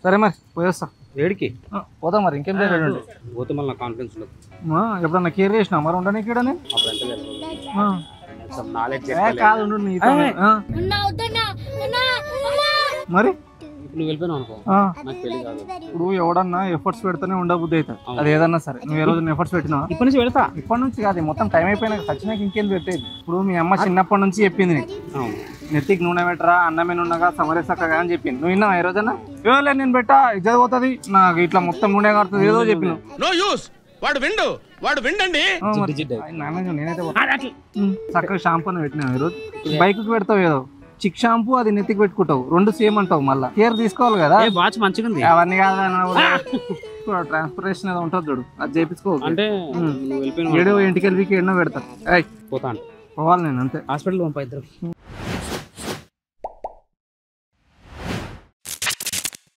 సరే మరి పోయేస్తా. ఏడికి పోతా మరి ఇంకేం లేదు. పోతే మళ్ళీ కాన్ఫిడెన్స్ ఉండదు. ఎప్పుడన్నా కేర్ చేసినా మరి ఉండని ఇక్కడ కాదు మరి నువ్వు వెళ్ళిపోయినావు అనుకో నాకు పెళ్లి కాదు. ఇప్పుడు ఎవడన్నా ఎఫర్ట్స్ పెడితేనే ఉండబుద్ధి అవుతుంది. అది ఏదన్నా సరే నువ్వు ఏ రోజు ఎఫర్ట్స్ పెట్టినా ఇప్పటి నుంచి పెడతా. ఇప్పటి నుంచి కాదు మొత్తం టైం అయిపోయినాక సచ్చినాక ఇంకేం పెట్టేది. ఇప్పుడు మీ అమ్మ చిన్నప్పటి నుంచి చెప్పింది నీకు నెత్తికి నూనె పెట్టరా అన్నమే నూనెగా సమరేసక్కగా అని చెప్పింది. నువ్వు విన్నావు ఏ రోజన్నా? ఇవ్వలేదు నేను పెట్టా ఇజ్జత్ పోతుంది నాకు ఇట్లా మొత్తం నూనె కడుతుంది ఏదో చెప్పిన నేనైతే చక్కగా షాంపూ పెట్టినా ఈరోజు బైక్ పెడతావు ఏదో చిక్ షాంపూ అది నెత్తికి పెట్టుకుంటావు 2 సేమ్ అంటావు. మళ్ళీ కేర్ తీసుకోవాలి కదా. వాచ్ మంచిగా ఉంది అవన్నీ కాదు ట్రాన్స్పరేషన్ ఏదో ఉంటుంది చూడు అది చేపించుకో. అంటే ఏడో ఇంటికి వెళ్ళి ఏడో పెడతాను పోవాలి నేను అంతే. హాస్పిటల్ పంపా ఇద్దరు.